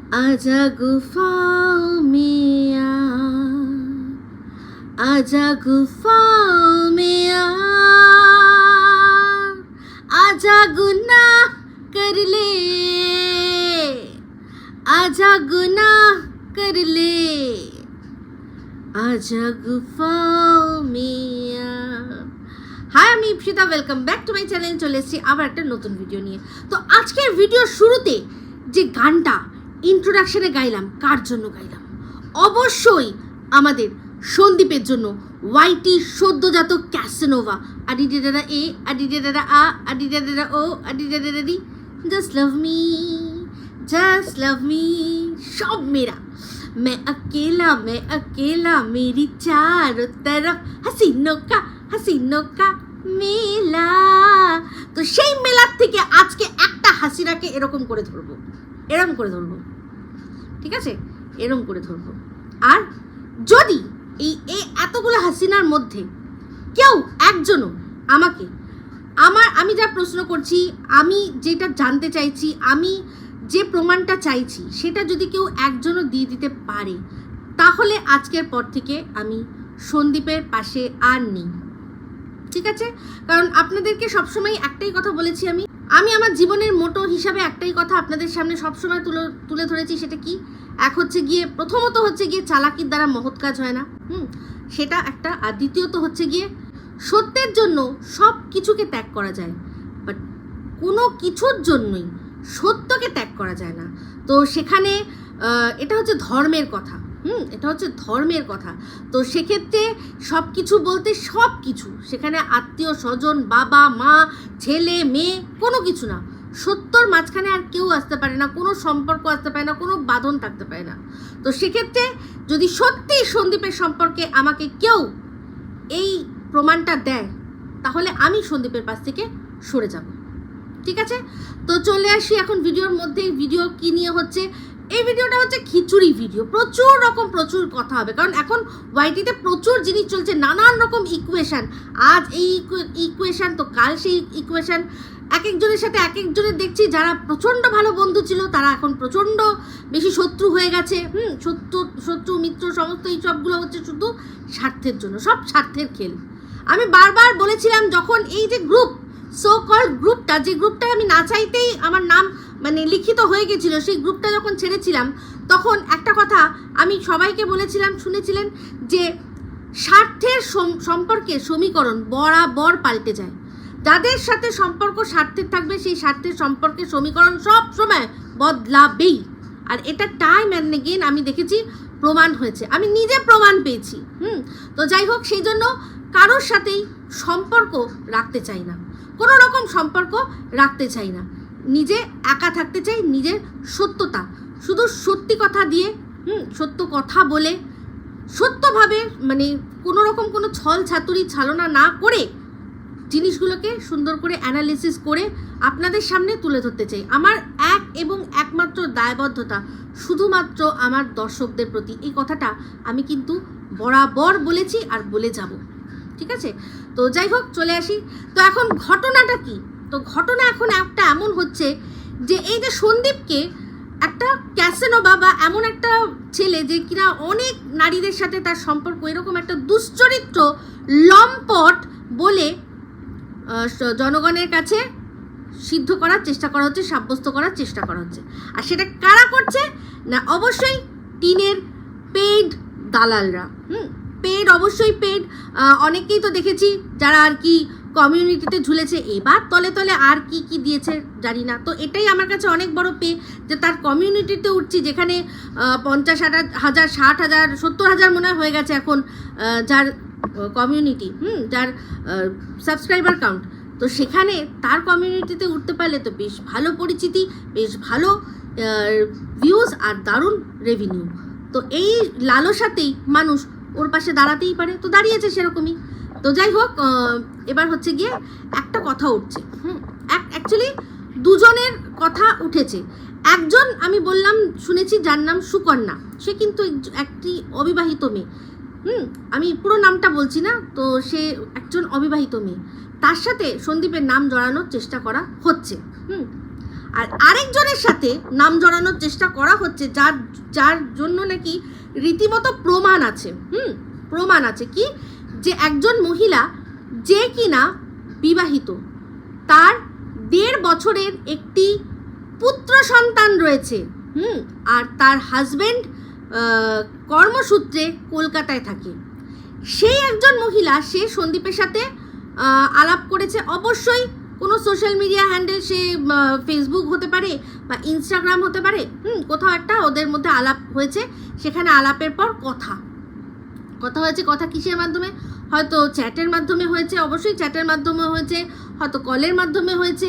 आजा गुफाओं में आजा गुफाओं में आजा गुनाह कर ले, आजा गुनाह कर ले, आजा गुफाओं में हाय আমি Ipsita, welcome back to my channel. চলে এসেছি আবার একটা নতুন ভিডিও নিয়ে। তো আজকের ভিডিওর শুরুতে যে গানটা ইন্ট্রোডাকশনে গাইলাম, কার জন্য গাইলাম? অবশ্যই আমাদের সন্দীপের জন্য। ওয়াইটি সদ্যজাত ক্যাসেনোভা, আডিডেডারা এ, আডিডেডারা আ, আডিডেডারা ও, আডিডেডারা ডি, just love me, just love me, সব মেরা। मैं अकेला मेरी चारों तरफ হাসিনো কা মেলা। তো সেই মেলার থেকে আজকে একটা হাসিনাকে এরকম করে ধরবো, ঠিক আছে? এরকম করে ধরবো। আর যদি এই এতগুলো হাসিনার মধ্যে কেউ একজনও আমাকে আমি যা প্রশ্ন করছি, আমি যেটা জানতে চাইছি, আমি যে প্রমাণটা চাইছি, সেটা যদি কেউ একজনও দিয়ে দিতে পারে, তাহলে আজকের পর থেকে আমি সন্দীপের পাশে আর নেই, ঠিক আছে? কারণ আপনাদেরকে সবসময় একটাই কথা বলেছি, আমি আমার জীবনের মোটো হিসাবে একটাই কথা আপনাদের সামনে সবসময় তুলে ধরেছি। সেটা কি? এক হচ্ছে গিয়ে, প্রথমত হচ্ছে গিয়ে চালাকির দ্বারা মহৎ কাজ হয় না, সেটা একটা। আর দ্বিতীয়ত হচ্ছে গিয়ে সত্যের জন্য সব কিছুকে ত্যাগ করা যায়, বাট কোনো কিছুর জন্যই সত্যকে ত্যাগ করা যায় না। তো সেখানে এটা হচ্ছে ধর্মের কথা, এটা হচ্ছে ধর্মের কথা। তো সেক্ষেত্রে সব কিছু বলতে সব কিছু, সেখানে আত্মীয় স্বজন, বাবা মা, ছেলে মেয়ে, কোনো কিছু না। সত্যর মাঝখানে আর কেউ আসতে পারে না, কোনো সম্পর্ক আসতে পারে না, কোনো বাঁধন থাকতে পারে না। তো সেক্ষেত্রে যদি সত্যি সন্দীপের সম্পর্কে আমাকে কেউ এই প্রমাণটা দেয়, তাহলে আমি সন্দীপের পাশ থেকে সরে যাব, ঠিক আছে? তো চলে আসি এখন ভিডিওর মধ্যে। ভিডিও কি নিয়ে হচ্ছে? এই ভিডিওটা হচ্ছে খিচুড়ি ভিডিও। প্রচুর কথা হবে, কারণ এখন ওয়াইটিতে প্রচুর জিনিস চলছে, নানান রকম ইকুয়েশান। আজ এই ইকুয়েশান, তো কাল সেই ইকুয়েশান। এক একজনের সাথে এক একজনের দেখছি যারা প্রচণ্ড ভালো বন্ধু ছিল, তারা এখন প্রচণ্ড বেশি শত্রু হয়ে গেছে। শত্রু মিত্র সমস্ত এই সবগুলো হচ্ছে শুধু স্বার্থের জন্য, সব স্বার্থের খেল। আমি বারবার বলেছিলাম, যখন এই যে গ্রুপ, সো কল্ড গ্রুপটা, যে গ্রুপটায় আমি না চাইতেই আমার নাম লিখিত হয়ে গেছিল, সেই গ্রুপটা যখন ছেড়েছিলাম, তখন একটা কথা আমি সবাইকে বলেছিলাম, শুনেছিলেন, যে স্বার্থের সম্পর্কে সমীকরণ বরাবর পাল্টে যায়। যাদের সাথে সম্পর্ক স্বার্থের থাকবে, সেই স্বার্থের সম্পর্কের সমীকরণ সব সময় বদলাবেই। আর এটা টাইম অ্যান্ড এগেইন আমি দেখেছি, প্রমাণ হয়েছে, আমি নিজে প্রমাণ পেয়েছি। তো যাই হোক, সেই জন্য কারোর সাথেই সম্পর্ক রাখতে চাই না, কোনো রকম সম্পর্ক রাখতে চাই না। নিজে একা থাকতে চাই, নিজের সত্যতা, শুধু সত্যি কথা দিয়ে, সত্য কথা বলে, সত্যভাবে, কোনো রকম কোনো ছল ছাতুরি ছালনা না করে জিনিসগুলোকে সুন্দর করে অ্যানালিসিস করে আপনাদের সামনে তুলে ধরতে চাই। আমার এক এবং একমাত্র দায়বদ্ধতা শুধুমাত্র আমার দর্শকদের প্রতি। এই কথাটা আমি কিন্তু বরাবর বলেছি আর বলে যাব, ঠিক আছে? তো যাই হোক, চলে আসি। তো এখন ঘটনাটা কি? তো ঘটনা এখন একটা এমন হচ্ছে যে, এই যে সন্দীপকে একটা ক্যাসেনোভা বা এমন একটা ছেলে, যে কিনা অনেক নারীদের সাথে তার সম্পর্ক, এরকম একটা দুশ্চরিত্র লম্পট বলে জনগণের কাছে সিদ্ধ করার চেষ্টা করা হচ্ছে, সাব্যস্ত করার চেষ্টা করা হচ্ছে। আর সেটা কারা করছে না? অবশ্যই টিনের পেইড দালালরা। পেইড, অবশ্যই পেইড। অনেকেই তো দেখেছি যারা আর কি কমিউনিটিতে ঝুলেছে। এবার তলে তলে আর কি কি দিয়েছে জানি না। তো এটাই আমার কাছে অনেক বড় পে, যে তার কমিউনিটিতে উঠছি, যেখানে 50,000, 60,000, 70,000 মনে হয়ে গেছে এখন যার কমিউনিটি, যার সাবস্ক্রাইবার কাউন্ট। তো সেখানে তার কমিউনিটিতে উঠতে পারলে তো বেশ ভালো পরিচিতি, বেশ ভালো ভিউজ আর দারুণ রেভিনিউ। তো এই লালসাতেই মানুষ ওর পাশে দাঁড়াতেই পারে, তো দাঁড়িয়েছে সেরকমই। তো যাই হোক, এবার হচ্ছে গিয়ে একটা কথা উঠছে। অ্যাকচুয়ালি দুজনের কথা উঠেছে। একজন আমি বললাম, শুনেছি, যার নাম সুকন্যা, সে কিন্তু একটি অবিবাহিত মেয়ে। আমি পুরো নামটা বলছি না, তো সে একজন অবিবাহিত মেয়ে। তার সাথে সন্দীপের নাম জড়ানোর চেষ্টা করা হচ্ছে। আর আরেকজনের সাথে নাম জড়ানোর চেষ্টা করা হচ্ছে, যার যার জন্য নাকি রীতিমতো প্রমাণ আছে। প্রমাণ আছে কি, যে একজন মহিলা যে কিনা বিবাহিত, তার 1.5 বছরের একটি পুত্র সন্তান রয়েছে, আর তার হাজবেন্ড কর্মসূত্রে কলকাতায় থাকে। সেই একজন মহিলা, সে সন্দীপের সাথে আলাপ করেছে। অবশ্যই কোনো সোশ্যাল মিডিয়া হ্যান্ডেল, সে ফেসবুক হতে পারে বা ইনস্টাগ্রাম হতে পারে, কোথাও একটা ওদের মধ্যে আলাপ হয়েছে। সেখানে আলাপের পর কথা হয়েছে। কথা কিসের মাধ্যমে? হয়তো চ্যাটের মাধ্যমে হয়েছে, অবশ্যই চ্যাটের মাধ্যমে হয়েছে, হয়তো কলের মাধ্যমে হয়েছে,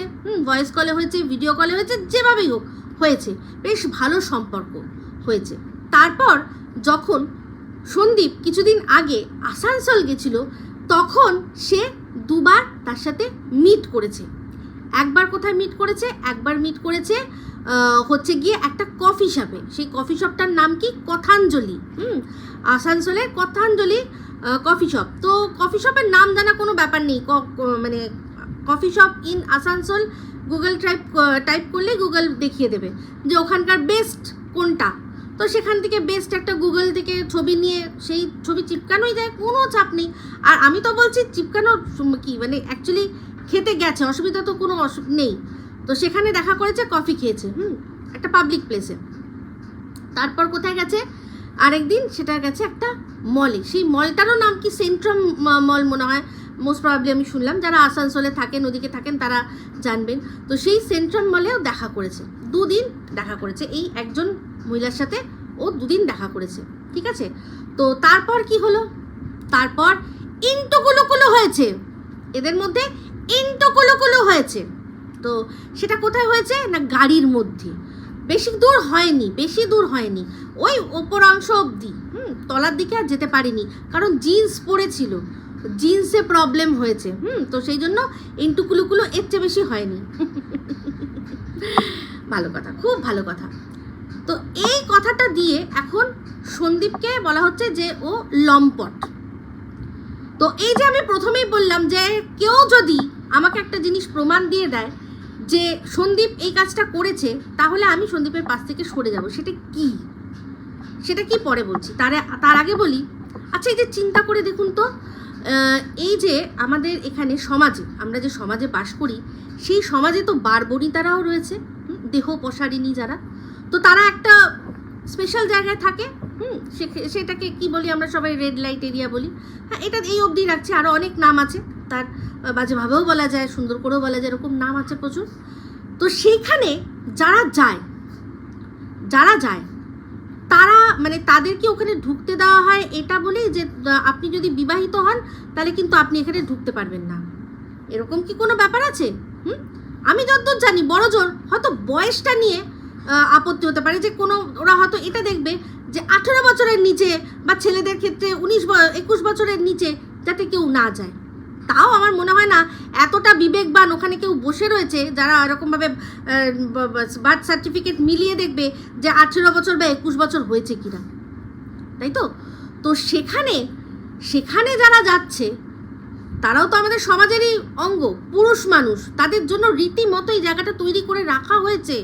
ভয়েস কলে হয়েছে, ভিডিও কলে হয়েছে, যেভাবেই হোক হয়েছে। বেশ ভালো সম্পর্ক হয়েছে। তারপর যখন সন্দীপ কিছুদিন আগে আসানসোল গেছিল, তখন সে 2 বার তার সাথে মিট করেছে। একবার কোথায় মিট করেছে? একবার মিট করেছে হচ্ছে গিয়ে একটা কফি শপে। সেই কফি শপটার নাম কি? কথাঞ্জলি। আসানসোলের কথাঞ্জলি কফি শপ। তো কফি শপের নাম জানা কোনো ব্যাপার নেই, মানে coffee shop in Asansol Google type করলে গুগল দেখিয়ে দেবে যে ওখানকার বেস্ট কোনটা। তো সেখান থেকে বেস্ট একটা গুগল থেকে ছবি নিয়ে সেই ছবি চিপকানোই যায়, কোনো চাপ নেই। আর আমি তো বলছি চিপকানো কি, মানে অ্যাকচুয়ালি খেতে গেছে, অসুবিধা তো কোনো নেই। তো সেখানে দেখা করেছে, কফি খেয়েছে, একটা পাবলিক প্লেসে। তারপর কোথায় গেছে? আরেকদিন সেটা গেছে একটা মলে। সেই মলটারও নাম কি? সেন্ট্রাম মল মনে হয়, মোস্ট প্রবাবলি আমি শুনলাম। যারা আসানসোলে থাকেন, ওদিকে থাকেন, তারা জানবেন। তো সেই সেন্ট্রাম মলেও দেখা করেছে, 2 দিন দেখা করেছে এই একজন মহিলার সাথে। ও 2 দিন দেখা করেছে, ঠিক আছে। তো তারপর কি হলো? তারপর ইন্টুকুলুকুলু হয়েছে, এদের মধ্যে ইন্টুকুলুকুলু হয়েছে। তো সেটা কোথায় হয়েছে? না গাড়ির মধ্যে। বেশি দূর হয়নি, ওই ওপর অংশ অবধি, তলার দিকে আর যেতে পারিনি, কারণ জিন্স পরেছিল, জিন্সে প্রবলেম হয়েছে। তো সেই জন্য ইন্টুকুলুকুলু এর চেয়ে বেশি হয়নি। ভালো কথা, খুব ভালো কথা। তো এই কথাটা দিয়ে এখন সন্দীপকে বলা হচ্ছে যে ও লম্পট। তো এই যে আমি প্রথমেই বললাম যে কেউ যদি আমাকে একটা জিনিস প্রমাণ দিয়ে দেয় যে সন্দীপ এই কাজটা করেছে, তাহলে আমি সন্দীপের পাশ থেকে সরে যাব। সেটা কি পরে বলছি। তার আগে বলি, আচ্ছা এই যে চিন্তা করে দেখুন তো, এই যে আমাদের এখানে সমাজে, আমরা যে সমাজে বাস করি, সেই সমাজে তো বারবনিতারাও রয়েছে, দেহ পসারিনী যারা। তো তারা একটা স্পেশাল জায়গায় থাকে, সেটাকে কি বলি আমরা সবাই? রেড লাইট এরিয়া বলি। হ্যাঁ, এটা এই অবধি রাখছে, আরও অনেক নাম আছে তার, বাজেভাবেও বলা যায়, সুন্দর করেও বলা যায়, এরকম নাম আছে প্রচুর। তো সেইখানে যারা যায় তারা মানে তাদেরকে ওখানে ঢুকতে দেওয়া হয় এটা বলেই যে আপনি যদি বিবাহিত হন তাহলে কিন্তু আপনি এখানে ঢুকতে পারবেন না। এরকম কি কোনো ব্যাপার আছে? আমি যতদূর জানি বড়জোর হয়তো বয়সটা নিয়ে আপত্তি হতে পারে, যে কোনো ওরা হয়তো এটা দেখবে যে 18 বছরের নিচে, বা ছেলেদের ক্ষেত্রে 21 বছরের নিচে যাতে কেউ না যায়। তাও আমার মনে হয় না এতটা বিবেকবান ওখানে কেউ বসে রয়েছে যারা এরকমভাবে বার্থ সার্টিফিকেট মিলিয়ে দেখবে যে 18 বছর বা 21 বছর হয়েছে কিনা, তাই তো? তো সেখানে যারা যাচ্ছে তারাও তো আমাদের সমাজেরই অঙ্গ, পুরুষ মানুষ। তাদের জন্য রীতিমতো এই জায়গাটা তৈরি করে রাখা হয়েছে।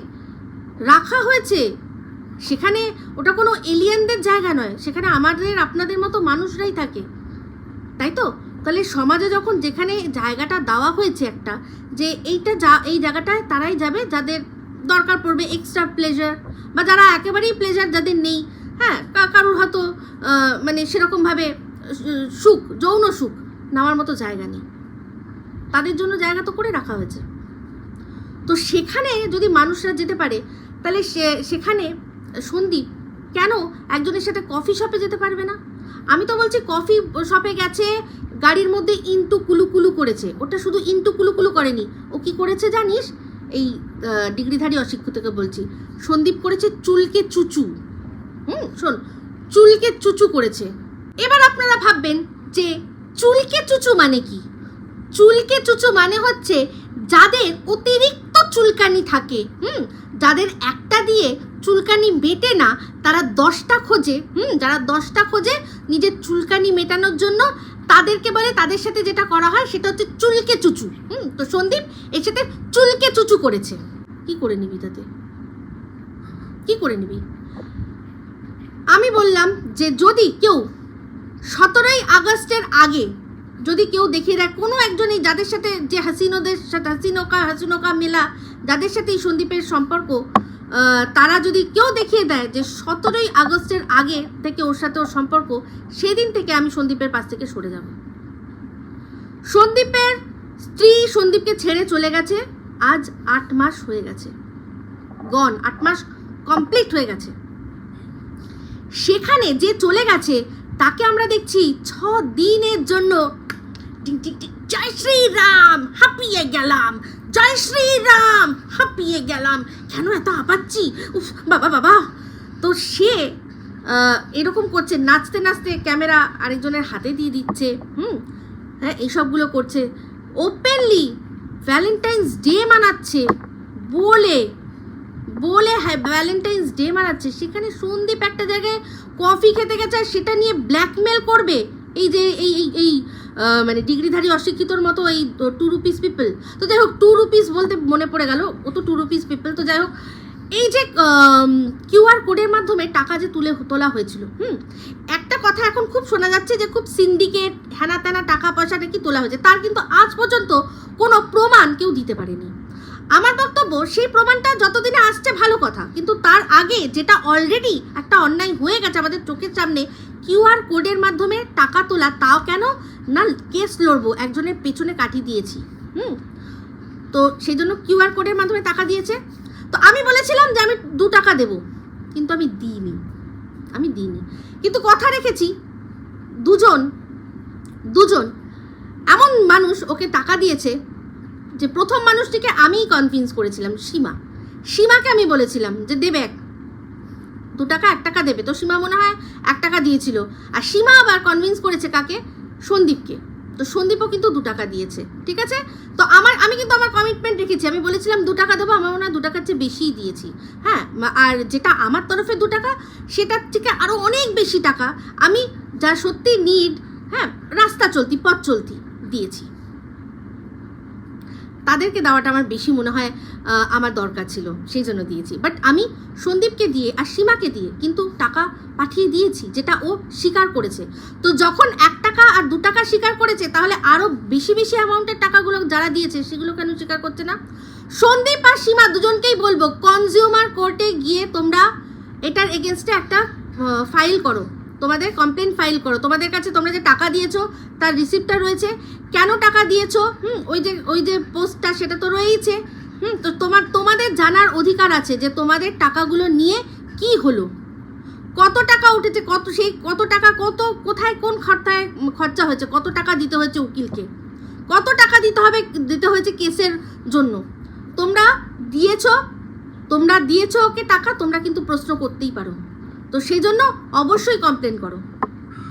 সেখানে ওটা কোনো এলিয়েনদের জায়গা নয়, সেখানে আমাদের আপনাদের মতো মানুষরাই থাকে, তাই তো? তাহলে সমাজে যখন যেখানে জায়গাটা দেওয়া হয়েছে একটা, যে এই জায়গাটায় তারাই যাবে যাদের দরকার পড়বে এক্সট্রা প্লেজার, বা যারা একেবারেই প্লেজার যাদের নেই, হ্যাঁ, কারোর হয়তো মানে সেরকমভাবে যৌন সুখ নেওয়ার মতো জায়গা নেই, তাদের জন্য জায়গা তো করে রাখা হয়েছে। তো সেখানে যদি মানুষরা যেতে পারে, তাহলে সেখানে সন্দীপ কেন একজনের সাথে কফি শপে যেতে পারবে না? আমি তো বলছি কফি শপে গেছে, গাড়ির মধ্যে ইন্টুকুলুকুলু করেছে। ওটা শুধু ইন্টুকুলুকুলু করেনি, ও কি করেছে জানিস? এই ডিগ্রিধারী অশিক্ষিতকে বলছি, সন্দীপ করেছে চুলকে চুচু। শোন, চুলকে চুচু করেছে। এবার আপনারা ভাববেন যে চুলকে চুচু মানে কি? চুলকে চুচু মানে হচ্ছে যাদের অতিরিক্ত চুলকানি থাকে, যাদের একটা দিয়ে চুলকানি মেটে না, তারা 10টা খোঁজে, যারা 10টা খোঁজে নিজের চুলকানি মেটানোর জন্য, তাদেরকে বলে, তাদের সাথে যেটা করা হয় সেটা হচ্ছে চুলকে চুচু। তো সন্দীপ এর সাথে চুলকে চুচু করেছে। কি করে নিবি তাতে? কি করে নিবি? আমি বললাম যে যদি কেউ 17ই আগস্টের আগে যদি কেউ দেখিয়ে দেয় কোনো একজনই, যাদের সাথে যে হাসিনোদের সাথে হাসিনোকা মেলা, যাদের সাথে এই সন্দীপের সম্পর্ক, তারা যদি কেউ দেখিয়ে দেয় যে 17ই আগস্টের আগে থেকে ওর সাথে ওর সম্পর্ক, সেদিন থেকে আমি সন্দীপের পাশ থেকে সরে যাব। সন্দীপের স্ত্রী সন্দীপকে ছেড়ে চলে গেছে, আজ 8 মাস হয়ে গেছে, 8 মাস কমপ্লিট হয়ে গেছে। সেখানে যে চলে গেছে তাকে আমরা দেখছি 6 দিনের জন্য জয় শ্রীরাম হাঁপিয়ে গেলাম, জয় শ্রীরাম হাঁপিয়ে গেলাম। কেন এত হাঁপাচ্ছি? উফ বাবা বাবা। তো সে এরকম করছে, নাচতে নাচতে ক্যামেরা আরেকজনের হাতে দিয়ে দিচ্ছে, হ্যাঁ এইসবগুলো করছে, ওপেনলি ভ্যালেন্টাইন্স ডে মানাচ্ছে বলে হ্যাঁ ভ্যালেন্টাইন্স ডে মানাচ্ছে। সেখানে সন্দীপ একটা জায়গায় কফি খেতে গেছে আর সেটা নিয়ে ব্ল্যাকমেল করবে এই যে এই মানে ডিগ্রিধারী অশিক্ষিতর মতো এই 2 রুপিস পিপল। তো যাই হোক, 2 রুপিস বলতে মনে পড়ে গেল, ও তো 2 রুপিস পিপল। তো যাই হোক, এই যে কিউআর কোডের মাধ্যমে টাকা যে তোলা হয়েছিল, একটা কথা এখন খুব শোনা যাচ্ছে যে খুব সিন্ডিকেট হ্যানা ত্যানা টাকা পয়সাটা কি তোলা হয়েছে, তার কিন্তু আজ পর্যন্ত কোনো প্রমাণ কেউ দিতে পারেনি। আমার বক্তব্য, সেই প্রমাণটা যতদিনে আসছে ভালো কথা, কিন্তু তার আগে যেটা অলরেডি একটা অন্যায় হয়ে গেছে আমাদের চোখের সামনে, কিউআর কোডের মাধ্যমে টাকা তোলা, তাও কেন না কেস লড়বো, একজনের পেছনে কাটি দিয়েছি, তো সেই জন্য কিউআর কোডের মাধ্যমে টাকা দিয়েছে। তো আমি বলেছিলাম যে আমি 2 টাকা দেবো, কিন্তু আমি দিইনি, কিন্তু কথা রেখেছি। দুজন এমন মানুষ ওকে টাকা দিয়েছে যে প্রথম মানুষটিকে আমিই কনভিন্স করেছিলাম, সীমাকে আমি বলেছিলাম যে দেবে 2 টাকা 1 টাকা দেবে, তো সীমা মনে হয় 1 টাকা দিয়েছিল, আর সীমা আবার কনভিন্স করেছে কাকে? সন্দীপকে। তো সন্দীপও কিন্তু 2 টাকা দিয়েছে, ঠিক আছে। তো আমি কিন্তু আমার কমিটমেন্ট রেখেছি, আমি বলেছিলাম 2 টাকা দেবো, আমার মনে হয় 2 টাকার চেয়ে বেশিই দিয়েছি, হ্যাঁ। আর যেটা আমার তরফে 2 টাকা, সেটার থেকে আরও অনেক বেশি টাকা আমি যা সত্যি নিড, হ্যাঁ রাস্তা চলতি পথ চলতি দিয়েছি। তাদেরকে দেওয়াটা আমার বেশি মনে হয় আমার দরকার ছিল, সেই জন্য দিয়েছি। বাট আমি সন্দীপকে দিয়ে আর সীমাকে দিয়ে কিন্তু টাকা পাঠিয়ে দিয়েছি, যেটা ও স্বীকার করেছে। তো যখন 1 টাকা আর 2 টাকা স্বীকার করেছে, তাহলে আরও বেশি অ্যামাউন্টের টাকাগুলো যারা দিয়েছে সেগুলো কেন স্বীকার করছে না? সন্দীপ আর সীমা দুজনকেই বলবো, কনজিউমার কোর্টে গিয়ে তোমরা এটার এগেনস্টে একটা ফাইল করো, তোমাদের কমপ্লেন ফাইল করো। তোমাদের কাছে তোমরা যে টাকা দিয়েছো তার রিসিপ্টটা রয়েছে, কেন টাকা দিয়েছো ওই যে পোস্টটা সেটা তো রয়েইছে। তো তোমাদের জানার অধিকার আছে যে তোমাদের টাকাগুলো নিয়ে কি হলো, কত টাকা উঠেছে, কত টাকা কোথায় কোন খরচা হয়েছে, কত টাকা দিতে হয়েছে উকিলকে, কত টাকা দিতে হয়েছে কেসের জন্য। তোমরা দিয়েছো ওকে টাকা, তোমরা কিন্তু প্রশ্ন করতেই পারো। তো সেই জন্য অবশ্যই কমপ্লেন করো,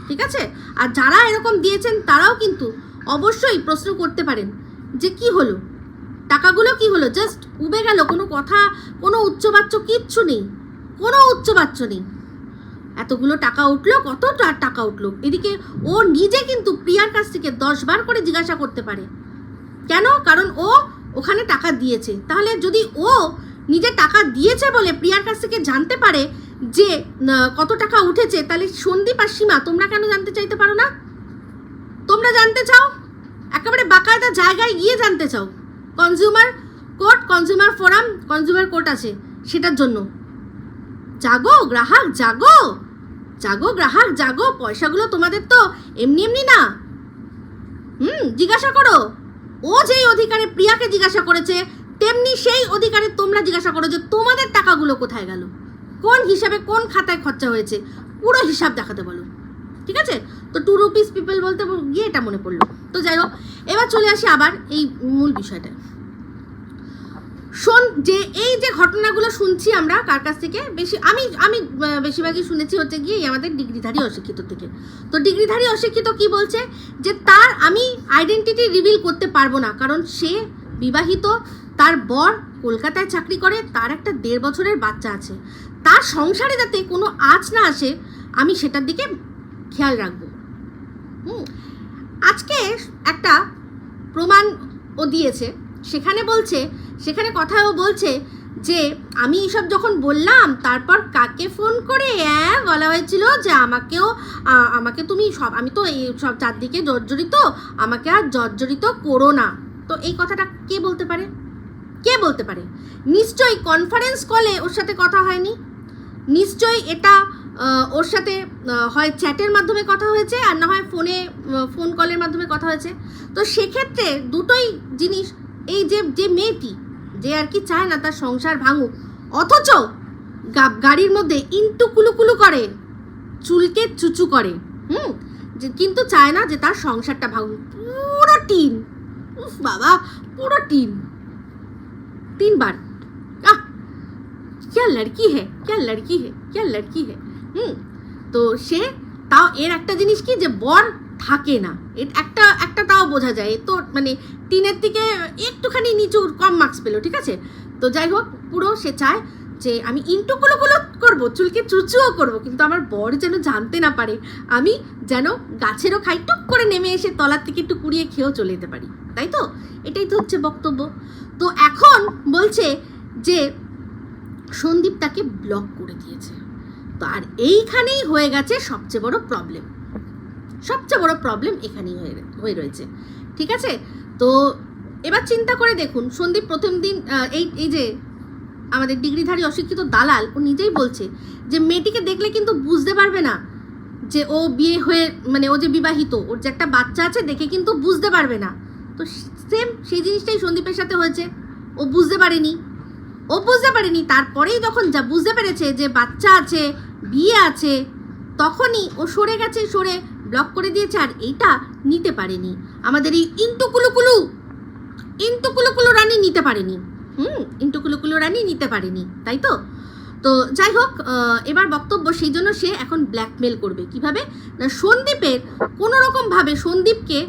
ঠিক আছে। আর যারা এরকম দিয়েছেন তারাও কিন্তু অবশ্যই প্রশ্ন করতে পারেন যে কি হলো, টাকাগুলো কি হলো, জাস্ট উবে গেল, কোনো কথা, কোনো উচ্চবাচ্য কিচ্ছু নেই, এতগুলো টাকা উঠলো, কত টাকা উঠলো। এদিকে ও নিজে কিন্তু প্রিয়ার কাছ থেকে 10 বার করে জিজ্ঞাসা করতে পারে, কেন? কারণ ও ওখানে টাকা দিয়েছে। তাহলে যদি ও নিজে টাকা দিয়েছে বলে প্রিয়ার কাছ থেকে জানতে পারে যে কত টাকা উঠেছে, তাহলে সন্দীপ আর সীমা তোমরা কেন জানতে চাইতে পারো না? তোমরা জানতে চাও, একেবারে বাকায়দা জায়গায় গিয়ে জানতে চাও। কনজিউমার কোর্ট আছে সেটার জন্য। জাগো গ্রাহক, জাগো, পয়সাগুলো তোমাদের তো এমনি না। জিজ্ঞাসা করো, ও যেই অধিকারে প্রিয়াকে জিজ্ঞাসা করেছে, তেমনি সেই অধিকারে তোমরা জিজ্ঞাসা করো যে তোমাদের টাকাগুলো কোথায় গেল, কোন হিসাবে কোন খাতায় খরচা হয়েছে, পুরো হিসাব দেখাতে বলো, ঠিক আছে। তো 2 রুপিস পিপল বলতে গিয়ে এটা মনে পড়লো। তো যাই হোক, এবার চলে আসি আবার এই মূল বিষয়টা। এই যে ঘটনাগুলো শুনছি আমরা কার কাছ থেকে বেশি, আমি বেশিরভাগই শুনেছি হচ্ছে গিয়ে আমাদের ডিগ্রিধারী অশিক্ষিত থেকে। তো ডিগ্রিধারী অশিক্ষিত কি বলছে যে আমি আইডেন্টিটি রিভিল করতে পারবো না, কারণ সে বিবাহিত, তার বর কলকাতায় চাকরি করে, তার একটা 1.5 বছরের বাচ্চা আছে, তার সংসারে যাতে কোনো আঁচ না আসে আমি সেটার দিকে খেয়াল রাখবো। আজকে একটা প্রমাণ ও দিয়েছে, সেখানে কথাও বলছে যে আমি এইসব যখন বললাম তারপর কাকে ফোন করে বলা হয়েছিল যে আমাকে তুমি সব, আমি তো এই সব চারদিকে জর্জরিত, আমাকে আর জর্জরিত করো না। তো এই কথাটা কে বলতে পারে? কে বলতে পারে? নিশ্চয়ই কনফারেন্স কলে ওর সাথে কথা হয়নি, নিশ্চয়ই এটা ওর সাথে হয় চ্যাটের মাধ্যমে কথা হয়েছে আর না হয় ফোন কলের মাধ্যমে কথা হয়েছে। তো সেক্ষেত্রে দুটোই জিনিস, এই যে মেয়েটি যে আর কি চায় না তার সংসার ভাঙুক, অথচ গাড়ির মধ্যে ইন্টু কুলুকুলু করে, চুলকে চুচু করে, যে কিন্তু চায় না যে তার সংসারটা ভাঙুক। পুরো টিন, বাবা পুরো টিন, 3 बार। क्या लड़की है, क्या लड़की है, क्या लड़की है। তো সে তাও এর একটা জিনিস কি যে বর থাকে না, একটা তাও বোঝা যায়। তো মানে 3-এর থেকে একটুখানি নিচু কম মার্কস পেলো, ঠিক আছে। তো যাই হোক, পুরো সে চায় যে আমি ইন্টু গুলো করবো, চুলকে চুচুও করবো, কিন্তু আমার বর যেন জানতে না পারে, আমি যেন গাছেরও খাই, টুক করে নেমে এসে তলার থেকে একটু কুড়িয়ে খেয়েও চলে যেতে পারি, তাই তো? এটাই তো হচ্ছে বক্তব্য। তো এখন বলছে যে সন্দীপ তাকে ব্লক করে দিয়েছে। তো আর এইখানেই হয়ে গেছে সবচেয়ে বড় প্রবলেম, সবচেয়ে বড় প্রবলেম এখানেই হয়ে রয়েছে, ঠিক আছে। তো এবার চিন্তা করে দেখুন, সন্দীপ প্রথম দিন এই যে আমাদের ডিগ্রিধারী অশিক্ষিত দালাল, ও নিজেই বলছে যে মেয়েটিকে দেখলে কিন্তু বুঝতে পারবে না যে ও বিয়ে হয়ে, মানে ও যে বিবাহিত, ওর যে একটা বাচ্চা আছে দেখে কিন্তু বুঝতে পারবে না। তো সেম সেই জিনিসটাই সন্দীপের সাথে হয়েছে, ও বুঝতে পারেনি। তারপরেই যখন যা বুঝতে পেরেছে যে বাচ্চা আছে, বিয়ে আছে, তখনই ও সরে গেছে, সরে ব্লক করে দিয়েছে। আর এইটা নিতে পারেনি আমাদের এই ইন্টু কুলুকুলু রানী নিতে পারেনি, ইন্টু কুলুকুলু রানী নিতে পারেনি, তাই তো? তো যাই হোক, এবার বক্তব্য, সেই জন্য সে এখন ব্ল্যাকমেল করবে। কিভাবে না, সন্দীপের কোনো রকমভাবে সন্দীপকে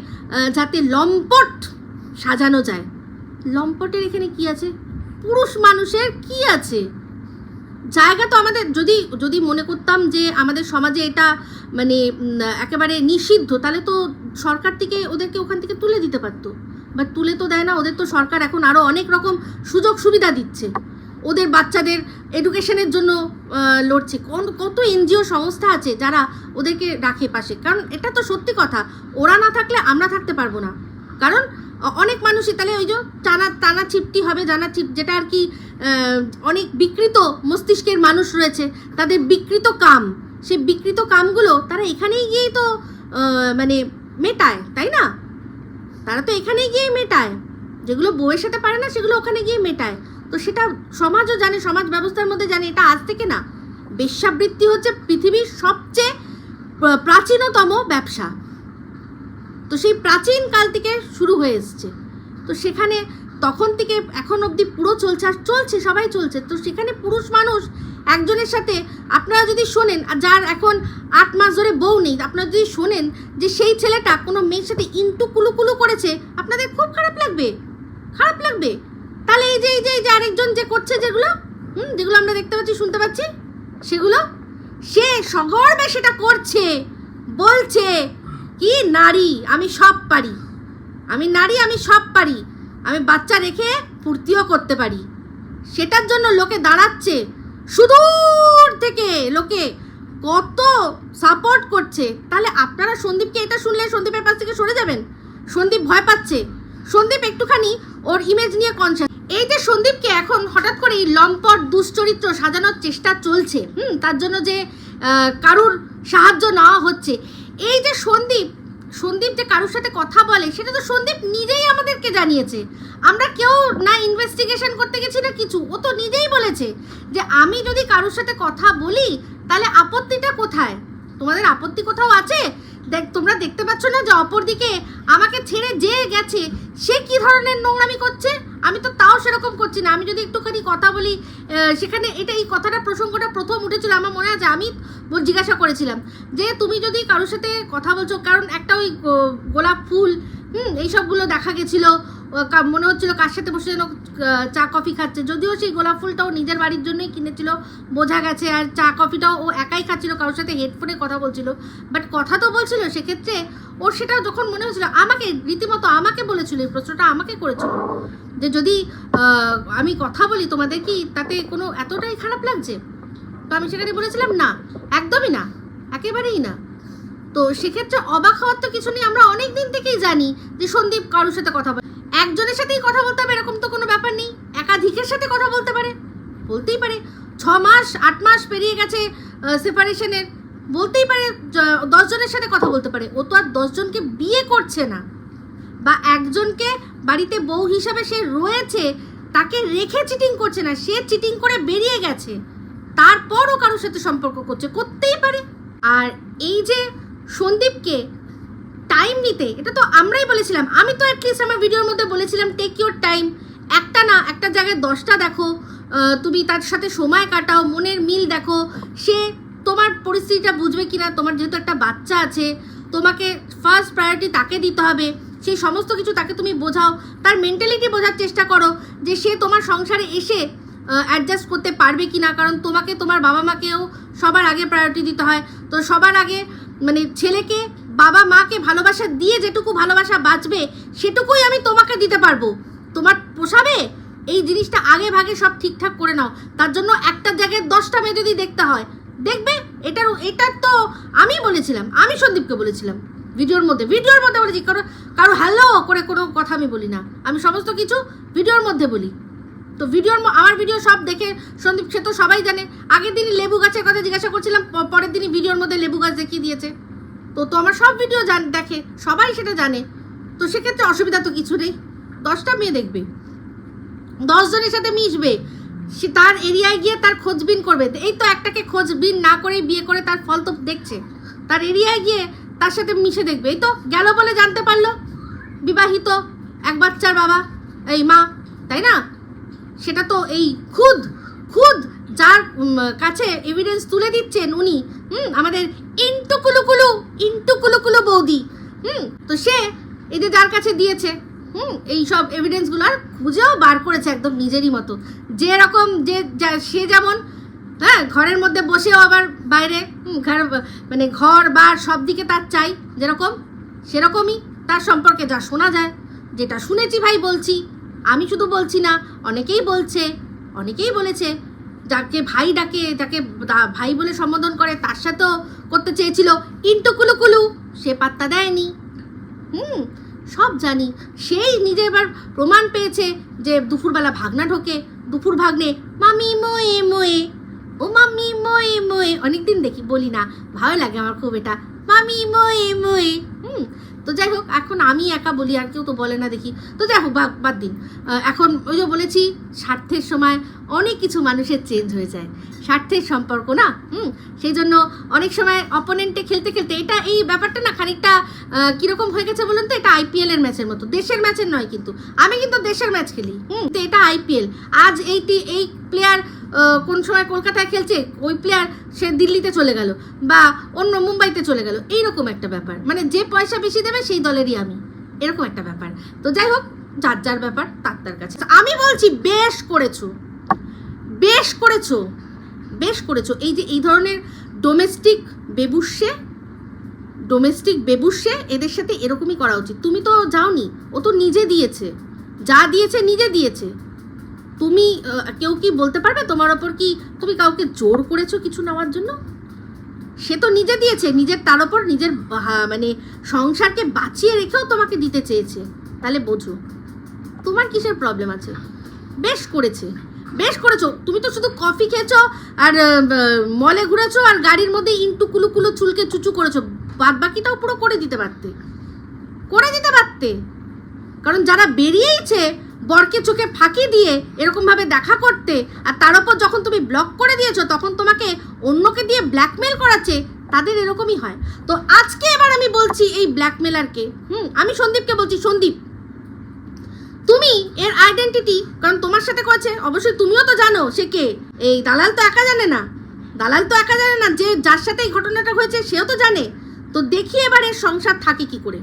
যাতে লম্পট সাজানো যায়। লম্পটের এখানে কি আছে? পুরুষ মানুষের কি আছে? জায়গা তো আমাদের, যদি মনে করতাম যে আমাদের সমাজে এটা মানে একেবারে নিষিদ্ধ, তাহলে তো সরকার থেকে ওদেরকে ওখান থেকে তুলে দিতে পারতো, বাট তুলে তো দেয় না। ওদের তো সরকার এখন আরও অনেক রকম সুযোগ সুবিধা দিচ্ছে, ওদের বাচ্চাদের এডুকেশনের জন্য লড়ছে। কত এনজিও সংস্থা আছে যারা ওদেরকে রাখে পাশে। কারণ এটা তো সত্যি কথা, ওরা না থাকলে আমরা থাকতে পারবো না। কারণ অনেক মানুষই তাহলে ওই যে টানা চিপটি হবে, যেটা আর কি অনেক বিকৃত মস্তিষ্কের মানুষ রয়েছে, তাদের বিকৃত কাম, সেই বিকৃত কামগুলো তারা এখানেই গিয়েই তো মানে মেটায়, তাই না? তারা তো এখানেই গিয়েই মেটায়, যেগুলো বউয়ের সাথে পারে না সেগুলো ওখানে গিয়ে মেটায়। তো সেটা সমাজও জানে, সমাজ ব্যবস্থার মধ্যে জানে। এটা আজ থেকে না, বেশ্যাবৃত্তি হচ্ছে পৃথিবীর সবচেয়ে প্রাচীনতম ব্যবসা। তো সেই প্রাচীন কাল থেকে শুরু হয়ে এসছে। তো সেখানে তখন থেকে এখন অবধি পুরো চলছে, আর চলছে, সবাই চলছে। তো সেখানে পুরুষ মানুষ একজনের সাথে, আপনারা যদি শোনেন, যার এখন 8 মাস ধরে বউ নেই, আপনারা যদি শোনেন যে সেই ছেলেটা কোনো মেয়ের সাথে ইন্টু কুলুকুলু করেছে, আপনাদের খুব খারাপ লাগবে। তাহলে এই যে আরেকজন যে করছে, যেগুলো আমরা দেখতে পাচ্ছি, শুনতে পাচ্ছি, সেগুলো সে সগর্বে সেটা করছে, বলছে কি নারী আমি সব পারি, আমি নারী, আমি সব পারি, আমি বাচ্চা রেখে ফুর্তিও করতে পারি। সেটার জন্য লোকে দাঁড়াচ্ছে, সুদূর থেকে লোকে কত সাপোর্ট করছে। তাহলে আপনারা সন্দীপকে এটা শুনলে সন্দীপের পাশ থেকে সরে যাবেন? সন্দীপ ভয় পাচ্ছে, সন্দীপ একটুখানি ওর ইমেজ নিয়ে কনসাস। এই যে সন্দীপকে এখন হঠাৎ করে লম্পট দুশ্চরিত্র সাজানোর চেষ্টা চলছে, তার জন্য যে কারুর সাহায্য নেওয়া হচ্ছে, এই যে সন্দীপ যে কারোর সাথে কথা বলে, সেটা তো সন্দীপ নিজেই আমাদেরকে জানিয়েছে। আমরা কেউ না ইনভেস্টিগেশন করতে গেছি না কিছু, ও তো নিজেই বলেছে যে আমি যদি কারোর সাথে কথা বলি তাহলে আপত্তিটা কোথায়? তোমাদের আপত্তি কোথাও আছে? তোমরা দেখতে পাচ্ছ না যে অপরদিকে আমাকে ছেড়ে যে গেছে সে কি ধরনের নোংরামি করছে? আমি তো তাও সেরকম করছি না। আমি যদি একটুখানি কথা বলি, সেখানে এই প্রসঙ্গটা প্রথম উঠেছিল, আমার মনে আছে, আমি জিজ্ঞাসা করেছিলাম যে তুমি যদি কারোর সাথে কথা বলছো, কারণ একটা ওই গোলাপ ফুল এইসবগুলো দেখা গেছিলো, মনে হচ্ছিল কার সাথে বসে যেন চা কফি খাচ্ছে, যদিও সেই গোলাপ ফুলটাও নিজের বাড়ির জন্যই কিনেছিল বোঝা গেছে, আর চা কফিটাও ও একাই খাচ্ছিল, কারোর সাথে হেডফোনে কথা বলছিল, বাট কথা তো বলছিল। সেক্ষেত্রে ওর সেটা যখন মনে হচ্ছিল, আমাকে রীতিমতো আমাকে বলেছিল, এই প্রশ্নটা আমাকে করেছিল যে যদি আমি কথা বলি তোমাদের কি তাতে কোনো এতটাই খারাপ লাগছে? তো আমি সেখানে বলেছিলাম না, একদমই না, একেবারেই না। তো সেক্ষেত্রে অবাক হওয়ার তো কিছু নেই। আমরা অনেক দিন থেকেই জানি যে সন্দীপ কারোর সাথে কথা বলে, একজনের সাথেই কথা বলতে হবে এরকম তো কোনো ব্যাপার নেই, একাধিকের সাথে কথা বলতে পারে, বলতেই পারে। 6 মাস 8 মাস পেরিয়ে গেছে সেপারেশনের, বলতেই পারে 10 জনের সাথে কথা বলতে পারে। ও তো আর 10 জনকে বিয়ে করছে না, বা একজনকে বাড়িতে বউ হিসাবে সে রয়েছে তাকে রেখে চিটিং করছে না, সে চিটিং করে বেরিয়ে গেছে, তারপরও কারোর সাথে সম্পর্ক করছে, করতেই পারে। আর এই যে সন্দীপকে টাইম নিতে, এটা তো আমরাই বলেছিলাম, আমি তো অ্যাটলিস্ট আমার ভিডিওর মধ্যে বলেছিলাম টেক ইউর টাইম, একটা না একটা জায়গায় 10টা দেখো, তুমি তার সাথে সময় কাটাও, মনের মিল দেখো, সে তোমার পরিস্থিতিটা বুঝবে কিনা, তোমার যেহেতু একটা বাচ্চা আছে, তোমাকে ফার্স্ট প্রায়োরিটি তাকে দিতে হবে, সেই সমস্ত কিছু তাকে তুমি বোঝাও, তার মেন্টালিটি বোঝার চেষ্টা করো যে সে তোমার সংসারে এসে অ্যাডজাস্ট করতে পারবে কি না, কারণ তোমাকে তোমার বাবা মাকেও সবার আগে প্রায়োরিটি দিতে হয়। তো সবার আগে মানে ছেলেকে বাবা মাকে ভালোবাসা দিয়ে যেটুকু ভালোবাসা বাঁচবে সেটুকুই আমি তোমাকে দিতে পারবো, তোমার পোষাবে এই জিনিসটা আগে ভাগে সব ঠিকঠাক করে নাও। তার জন্য একটা জায়গায় 10টা মেয়ে যদি দেখতে হয় দেখবে, এটার তো আমি বলেছিলাম, আমি সন্দীপকে বলেছিলাম ভিডিওর মধ্যে বলেছি, কারো হ্যালো করে কোনো কথা আমি বলি না, আমি সমস্ত কিছু ভিডিওর মধ্যে বলি। তো আমার ভিডিও সব দেখে সন্দীপ, সে তো সবাই জানে। আগের দিনই লেবু গাছের কথা জিজ্ঞাসা করছিলাম, পরের দিনই ভিডিওর মধ্যে লেবু গাছ দেখিয়ে দিয়েছে। তো আমার সব ভিডিও দেখে, সবাই সেটা জানে। তো সেক্ষেত্রে অসুবিধা তো কিছু নেই, 10টা মেয়ে দেখবে, 10 জনের সাথে মিশবে, সে তার এরিয়ায় গিয়ে তার খোঁজবিন করবে। এই তো একটাকে খোঁজবিন না করেই বিয়ে করে তার ফল তো দেখছে, তার এরিয়ায় গিয়ে তার সাথে মিশে দেখবে। এই তো গেল বলে জানতে পারলো বিবাহিত, এক বাচ্চার বাবা, এই মা, তাই না? সেটা তো এই খুদ যার কাছে এভিডেন্স তুলে দিচ্ছেন উনি, আমাদের ইন্টু কুলুকুলু বৌদি, তো সে এই যে যার কাছে দিয়েছে এই সব এভিডেন্সগুলো আর খুঁজেও বার করেছে একদম নিজেরই মতো, যেরকম সে যেমন হ্যাঁ ঘরের মধ্যে বসেও আবার বাইরে মানে ঘর বার সব দিকে তার চাই, যেরকম সেরকমই তার সম্পর্কে যা শোনা যায়, যেটা শুনেছি ভাই বলছি, আমি শুধু বলছি না, অনেকেই বলেছে, যাকে ভাই ডাকে, যাকে ভাই বলে সম্বোধন করে, তার সাথেও করতে চেয়েছিল ইন্টু কুলু, সে পাত্তা দেয়নি। সব জানি, সেই নিজে এবার প্রমাণ পেয়েছে যে দুপুরবেলা ভাগনা ঢোকে, দুপুর ভাগ্নে মামি মোয়ে মোয়ে, ও মামি মোয়ে মোয়ে, অনেকদিন দেখি বলি না, ভালো লাগে আমার খুব এটা, মামি মোয়ে মোয়ে। তো যাই হোক, এখন আমি একা বলি, আর কেউ তো বলে না দেখি। তো যাই হোক, বাদ দিন। এখন ওই যে বলেছি, স্বার্থের সময় অনেক কিছু মানুষের চেঞ্জ হয়ে যায়, স্বার্থের সম্পর্ক না, সেই জন্য অনেক সময় অপোনেন্টে খেলতে এটা এই ব্যাপারটা না খানিকটা কীরকম হয়ে গেছে বলুন তো, এটা IPL এর ম্যাচের মতো, দেশের ম্যাচের নয় কিন্তু, আমি কিন্তু দেশের ম্যাচ খেলি, তো এটা IPL। আজ এই প্লেয়ার কোন সময় কলকাতায় খেলছে, ওই প্লেয়ার সে দিল্লিতে চলে গেল বা অন্য মুম্বাইতে চলে গেল, এইরকম একটা ব্যাপার, মানে যে পয়সা বেশি দেবে সেই দলেরই আমি, এরকম একটা ব্যাপার। তো যাই হোক, যার ব্যাপার তার কাছে। আমি বলছি বেশ করেছো এই যে এই ধরনের ডোমেস্টিক বেবুসে এদের সাথে এরকমই করা উচিত। তুমি তো যাওনি, ও তো নিজে দিয়েছে, যা দিয়েছে নিজে দিয়েছে। তুমি কেউ কি বলতে পারবে তোমার ওপর কি তুমি কাউকে জোর করেছো কিছু নেওয়ার জন্য? সে তো নিজে দিয়েছে, নিজের তার ওপর নিজের মানে সংসারকে বাঁচিয়ে রেখেও তোমাকে দিতে চেয়েছে, তাহলে বোঝো তোমার কিসের প্রবলেম আছে। বেশ করেছো। তুমি তো শুধু কফি খেয়েছো আর মলে ঘুরেছো আর গাড়ির মধ্যে ইন্টু কুলু চুলকে চুচু করেছো, বাদ বাকিটাও পুরো করে দিতে পারতে, কারণ যারা বেরিয়েছে বরকে চোখে ফাঁকি দিয়ে এরকমভাবে দেখা করতে, আর তার উপর যখন তুমি ব্লক করে দিয়েছো তখন তোমাকে অন্যকে দিয়ে ব্ল্যাকমেল করাচ্ছে, তাদের এরকমই হয়। তো আজকে এবার আমি বলছি এই ব্ল্যাকমেলারকে, আমি সন্দীপকে বলছি, সন্দীপ তুমি এর আইডেন্টিটি, কারণ তোমার সাথে করেছে, অবশ্যই তুমিও তো জানো সে কে। এই দালাল তো একা জানে না, যে যার সাথে এই ঘটনাটা হয়েছে সেও তো জানে। তো দেখি এবার এর সংসার থাকে কি করে।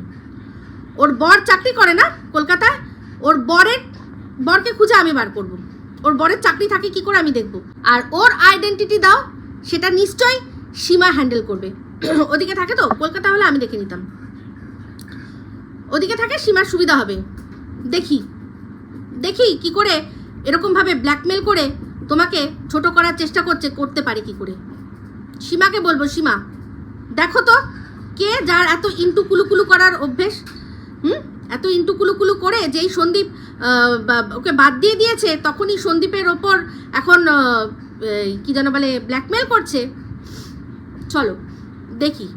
ওর বর চাকরি করে না কলকাতায়, ওর বরকে খুঁজে আমি বার করব, ওর বরের চাকরি থাকে কি করে আমি দেখব। আর ওর আইডেন্টিটি দাও, সেটা নিশ্চয়ই সীমা হ্যান্ডেল করবে। ওদিকে থাকে তো, কলকাতা হলে আমি দেখে নিতাম, ওদিকে থাকে, সীমার সুবিধা হবে। দেখি দেখি কি করে এরকমভাবে ব্ল্যাকমেল করে তোমাকে ছোট করার চেষ্টা করতে পারে কি করে। সীমাকে বলবো, সীমা দেখো তো কে যার এত ইন্টু কুলুকুলু করার অভ্যেস, এত ইন্টু কুলুকুলু করে যেই সন্দীপ ওকে বাদ দিয়ে দিয়েছে তখনই সন্দীপের ওপর এখন কি যেন বলে ব্ল্যাকমেল করছে। চলো দেখি।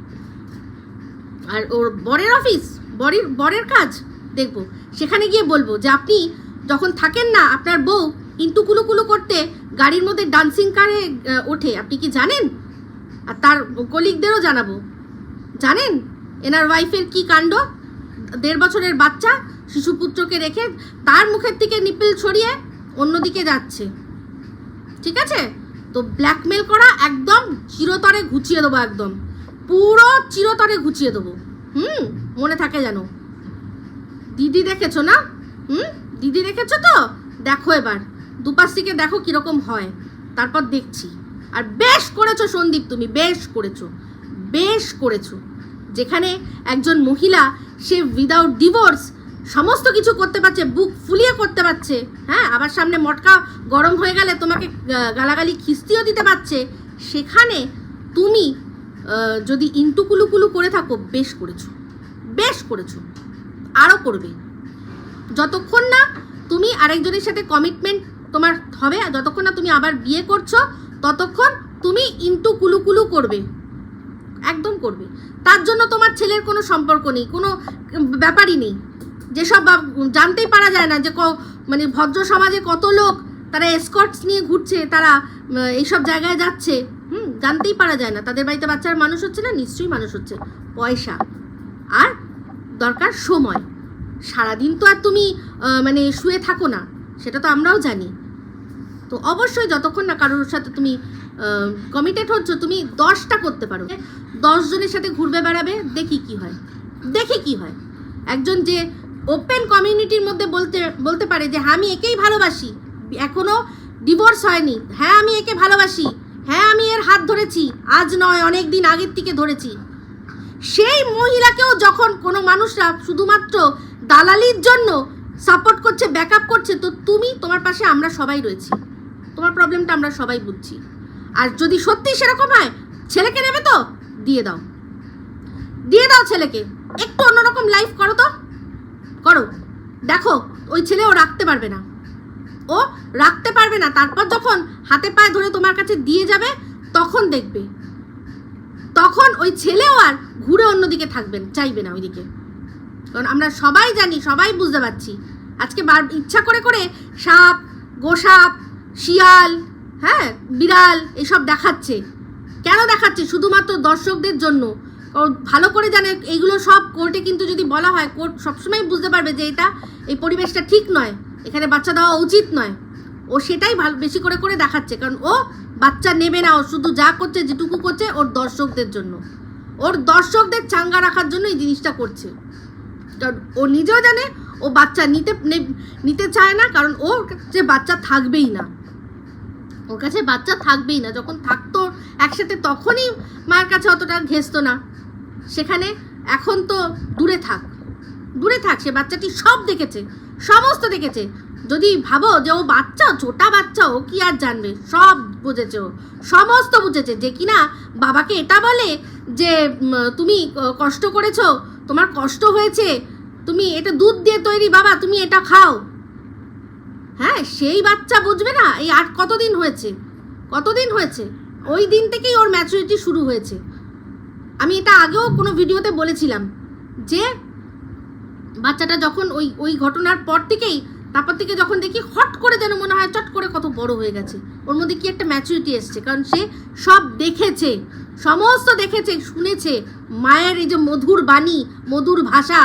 আর ওর বরের অফিস, বরের কাজ দেখবো, সেখানে গিয়ে বলবো যে আপনি যখন থাকেন না আপনার বউ ইন্টু কুলুকুলু করতে গাড়ির মধ্যে ডান্সিং কারে ওঠে, আপনি কি জানেন? আর তার কলিগদেরও জানাবো, জানেন এনার ওয়াইফের কি কাণ্ড। 1.5 বছরের বাচ্চা শিশুপুত্রকে রেখে তার মুখের থেকে নিপল ছড়িয়ে অন্যদিকে যাচ্ছে, ঠিক আছে? তো ব্ল্যাকমেল করা একদম চিরতরে ঘুচিয়ে দেবো, একদম পুরো চিরতরে ঘুচিয়ে দেবো। মনে থাকে যেন। দিদি দেখেছো না? দিদি দেখেছো তো? দেখো এবার দুপাশ থেকে দেখো কিরকম হয়, তারপর দেখছি। আর বেশ করেছো সন্দীপ, তুমি বেশ করেছো। যেখানে একজন মহিলা সে উইদাউট ডিভোর্স সমস্ত কিছু করতে পারছে, বুক ফুলিয়ে করতে পারছে, হ্যাঁ, আবার সামনে মটকা গরম হয়ে গেলে তোমাকে গালাগালি খিস্তিও দিতে পারছে, সেখানে তুমি যদি ইন্টু কুলুকুলু করে থাকো, বেশ করেছো, আরও করবে। যতক্ষণ না তুমি আরেকজনের সাথে কমিটমেন্ট তোমার হবে, যতক্ষণ না তুমি আবার বিয়ে করছো, ততক্ষণ তুমি ইন্টু কুলুকুলু করবে, একদম করবে। তার জন্য তোমার ছেলের কোনো সম্পর্ক নেই, কোনো ব্যাপারই নেই। যেসব জানতেই পারা যায় না যে মানে ভদ্র সমাজে কত লোক তারা এসকর্টস নিয়ে ঘুরছে, তারা এইসব জায়গায় যাচ্ছে, জানতেই পারা যায় না। তাদের বাড়িতে বাচ্চার মানুষ হচ্ছে না, নিশ্চয়ই মানুষ হচ্ছে, পয়সা আর দরকার সময়। সারাদিন তো আর তুমি মানে শুয়ে থাকো না, সেটা তো আমরাও জানি। তো অবশ্যই যতক্ষণ না কারোর সাথে তুমি কমিটেড হচ্ছ, তুমি 10টা করতে পারো, 10 জনের সাথে ঘুরবে বেড়াবে, দেখি কি হয়। একজন যে ওপেন কমিউনিটির মধ্যে বলতে পারে যে আমি একেই ভালোবাসি, এখনো ডিভোর্স হয়নি, হ্যাঁ আমি একে ভালোবাসি, হ্যাঁ আমি এর হাত ধরেছি, আজ নয় অনেক দিন আগের থেকে ধরেছি, সেই মহিলাকেও যখন কোনো মানুষরা শুধুমাত্র দালালির জন্য সাপোর্ট করছে, ব্যাকআপ করছে, তো তোমার পাশে আমরা সবাই রয়েছি, তোমার প্রবলেমটা আমরা সবাই বুঝছি। আর যদি সত্যি সেরকম হয়, ছেলেকে নেবে তো দিয়ে দাও ছেলেকে, একটু অন্যরকম লাইফ করো, দেখো ওই ছেলে ও রাখতে পারবে না, তারপর যখন হাতে পায়ে ধরে তোমার কাছে দিয়ে যাবে, তখন দেখবে, তখন ওই ছেলেও আর ঘুরে অন্যদিকে চাইবে না ওইদিকে। কারণ আমরা সবাই জানি, সবাই বুঝতে পারছি, আজকে ইচ্ছা করে সাপ, গোসাপ, শিয়াল, হ্যাঁ বিড়াল এসব দেখাচ্ছে। কেন দেখাচ্ছে? শুধুমাত্র দর্শকদের জন্য। ভালো করে জানে এইগুলো সব কোর্টে কিন্তু যদি বলা হয়, কোর্ট সবসময় বুঝতে পারবে যে এই পরিবেশটা ঠিক নয়, এখানে বাচ্চা দেওয়া উচিত নয়। ও সেটাই বেশি করে দেখাচ্ছে, কারণ ও বাচ্চা নেবে না, ও শুধু যা করছে, যেটুকু করছে ওর দর্শকদের জন্য, ওর দর্শকদের চাঙ্গা রাখার জন্য এই জিনিসটা করছে। কারণ ও নিজেও জানে ও বাচ্চা নিতে চায় না, কারণ ওর কাছে বাচ্চা থাকবেই না, যখন থাকতো একসাথে তখনই মায়ের কাছে অতটা ঘেঁচতো না, সেখানে এখন তো দূরে থাক, সে বাচ্চাটি সব দেখেছে, সমস্ত দেখেছে। যদি ভাবো যে ও বাচ্চা, ছোটা বাচ্চা, ও কি আর জানবে, সব বুঝেছে, ও সমস্ত বুঝেছে। যে কিনা বাবাকে এটা বলে যে তুমি কষ্ট করেছো, তোমার কষ্ট হয়েছে, তুমি এটা দুধ দিয়ে তৈরি বাবা, তুমি এটা খাও, হ্যাঁ, সেই বাচ্চা বুঝবে না। এই আর কতদিন হয়েছে, ওই দিন থেকেই ওর ম্যাচুরিটি শুরু হয়েছে। আমি এটা আগেও কোনো ভিডিওতে বলেছিলাম যে বাচ্চাটা যখন ওই ঘটনার তারপর থেকে যখন দেখি হট করে যেন মনে হয় চট করে কত বড় হয়ে গেছে, ওর মধ্যে কি একটা ম্যাচুরিটি এসছে, কারণ সে সব দেখেছে, সমস্ত দেখেছে, শুনেছে। মায়ের এই যে মধুর বাণী, মধুর ভাষা,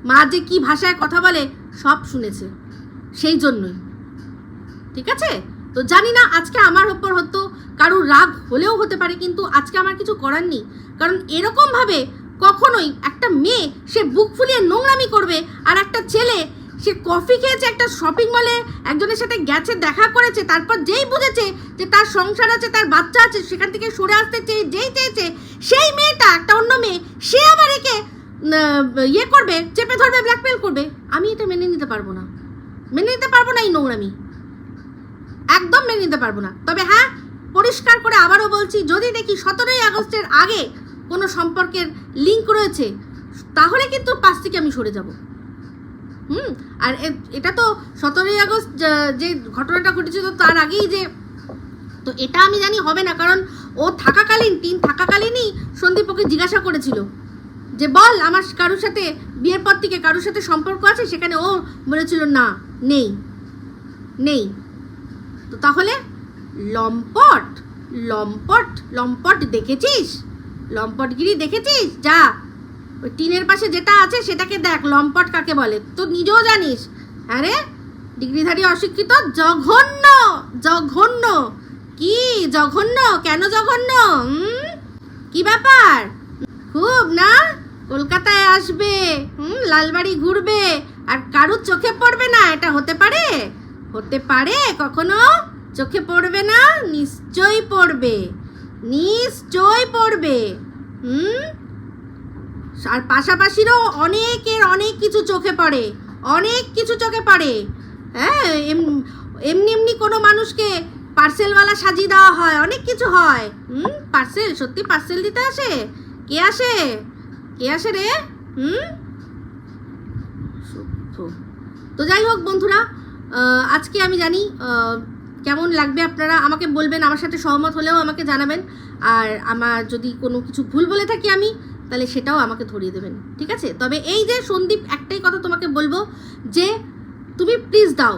মা যে কি ভাষায় কথা বলে, সব শুনেছে, সেই জন্যই। ঠিক আছে? তো জানি না আজকে আমার ওপর হয়তো কারোর রাগ হলেও হতে পারে, কিন্তু আজকে আমার কিছু করার নেই। কারণ এরকমভাবে কখনোই একটা মেয়ে সে বুক ফুলিয়ে নোংরামি করবে, আর একটা ছেলে সে কফি খেয়েছে একটা শপিং মলে, একজনের সাথে গেছে, দেখা করেছে, তারপর যেই বুঝেছে যে তার সংসার আছে, তার বাচ্চা আছে, সেখান থেকে সরে আসতে চেয়েছে, সেই মেয়েটা একটা অন্য মেয়ে, সে আবার একে করবে, চেপে ধরবে, ব্ল্যাকমেল করবে। আমি এটা মেনে নিতে পারবো না, মেনে নিতে পারবো না এই নোংরামি, একদম মেনে নিতে পারবো না। তবে হ্যাঁ, পরিষ্কার করে আবারও বলছি, যদি দেখি 17ই আগস্টের আগে কোনো সম্পর্কের লিঙ্ক রয়েছে তাহলে কিন্তু পাশ থেকে আমি সরে যাব। আর এটা তো 17ই আগস্ট যে ঘটনাটা ঘটেছিল তার আগেই যে, তো এটা আমি জানি হবে না, কারণ ও থাকাকালীন থাকাকালীনই সন্দীপ ওকে জিজ্ঞাসা করেছিল যে বল আমার কারোর সাথে বিয়ের পর থেকে কারোর সাথে সম্পর্ক আছে, সেখানে ও বলেছিল না, নেই নেই। তো তাহলে লম্পট লম্পট লম্পট দেখেছিস, লম্পটগিরি দেখেছিস? যা ওই টিনের পাশে যেটা আছে সেটাকে দেখ, লম্পট কাকে বলে তো নিজেও জানিস। আরে ডিগ্রিধারী অশিক্ষিত, জঘন্য জঘন্য। কি জঘন্য? কেন জঘন্য? কি ব্যাপার? খুব না, কলকাতায় আসবে, লালবাড়ি ঘুরবে, আর কারুর চোখে পড়বে না? এটা হতে পারে? হতে পারে কখনো? চোখে পড়বে না? নিশ্চয়ই পড়বে, নিশ্চয়ই পড়বে। আর পাশাপাশিরও অনেকের অনেক কিছু চোখে পড়ে, অনেক কিছু চোখে পড়ে। হ্যাঁ, এমনি এমনি কোনো মানুষকে পার্সেলওয়ালা সাজিয়ে দেওয়া হয়, অনেক কিছু হয়। পার্সেল, সত্যি পার্সেল দিতে আসে? কে আসে? কে আসে রে? তো যাই হোক বন্ধুরা, আজকে আমি জানি কেমন লাগবে, আপনারা আমাকে বলবেন, আমার সাথে সহমত হলেও আমাকে জানাবেন। আর আমার যদি কোনো কিছু ভুল বলে থাকি আমি, তাহলে সেটাও আমাকে ধরিয়ে দেবেন, ঠিক আছে? তবে এই যে সন্দীপ, একটাই কথা তোমাকে বলবো যে তুমি প্লিজ দাও,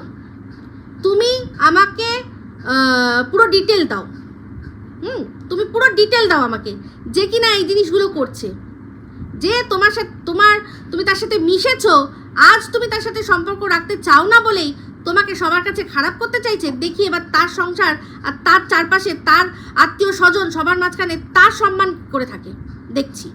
তুমি আমাকে পুরো ডিটেল দাও। তুমি পুরো ডিটেল দাও আমাকে, যে কিনা এই জিনিসগুলো করছে, যে তোমার সাথে তুমি তার সাথে মিশেছো, আজ তুমি তার সাথে সম্পর্ক রাখতে চাও না বলেই তোমাকে সবার কাছে খারাপ করতে চাইছে। দেখি এবার তার সংসার আর তার চারপাশে তার আত্মীয় স্বজন সবার মাঝখানে তার সম্মান করে থাকে, দেখছি,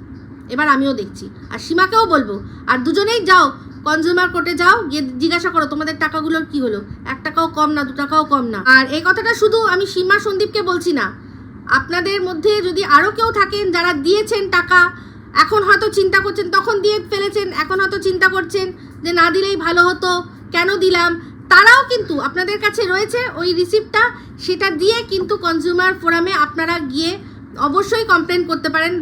এবার আমিও দেখছি। আর সীমাকেও বলবো, আর দুজনেই যাও কনজিউমার কোর্টে যাও, গিয়ে জিজ্ঞাসা করো তোমাদের টাকাগুলোর কি হলো, 1 টাকাও কম না, 2 টাকাও কম না। আর এই কথাটা শুধু আমি সীমা সন্দীপকে বলছি না, আপনাদের মধ্যে যদি আরও কেউ থাকেন যারা দিয়েছেন টাকা, এখন হয়তো চিন্তা করছেন, তখন দিয়ে ফেলেছেন, এখন হয়তো চিন্তা করছেন যে না দিলেই ভালো হতো, কেন দিলাম, তারাও কিন্তু আপনাদের কাছে রয়েছে ওই রিসিপ্টটা, সেটা দিয়ে কিন্তু কনজিউমার ফোরামে আপনারা গিয়ে অবশ্যই কমপ্লেন করতে পারেন,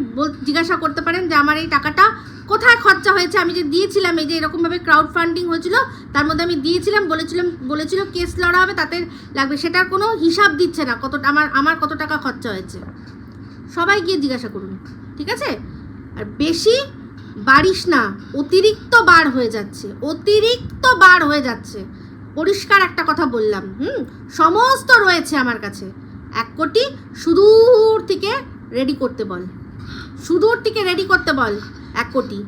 জিজ্ঞাসা করতে পারেন যে আমার এই টাকাটা কোথায় খরচা হয়েছে, আমি যে দিয়েছিলাম, এই যে এরকমভাবে ক্রাউড ফান্ডিং হয়েছিল তার মধ্যে আমি দিয়েছিলাম, বলেছিল কেস লড়া হবে, তাতে লাগবে, সেটার কোনো হিসাব দিচ্ছে না, কত আমার কত টাকা খরচা হয়েছে। সবাই গিয়ে জিজ্ঞাসা করুন, ঠিক আছে? আর বেশি বাড়িস না, অতিরিক্ত বার হয়ে যাচ্ছে, অতিরিক্ত বার হয়ে যাচ্ছে। পরিষ্কার একটা কথা বললাম, সমস্ত রয়েছে আমার কাছে। 1 কোটি সুদূর থেকে রেডি করতে বল, সুদূর থেকে রেডি করতে বল 1 কোটি,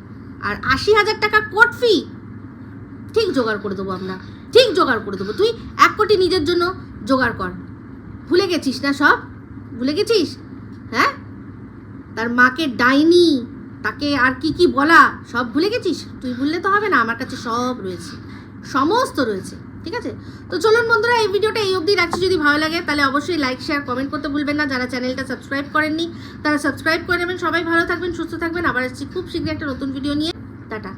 আর 80,000 টাকা কোর্ট ফি ঠিক জোগাড় করে দেবো আমরা, ঠিক জোগাড় করে দেবো। তুই 1 কোটি নিজের জন্য জোগাড় কর। ভুলে গেছিস না সব? ভুলে গেছিস? হ্যাঁ, তার মাকে ডাইনি, তাকে আর কি কি বলা, সব ভুলে গেছিস? তুই ভুললে তো হবে না, আমার কাছে সব রয়েছে, সমস্ত রয়েছে, ঠিক আছে? তো চলুন বন্ধুরা, এই ভিডিওটা এই অবধি রাখছি। যদি ভালো লাগে তাহলে অবশ্যই লাইক, শেয়ার, কমেন্ট করতে ভুলবেন না। যারা চ্যানেলটা সাবস্ক্রাইব করেননি তারা সাবস্ক্রাইব করে নেবেন। সবাই ভালো থাকবেন, সুস্থ থাকবেন। আবার আসছি খুব শীঘ্রই একটা নতুন ভিডিও নিয়ে। টাটা।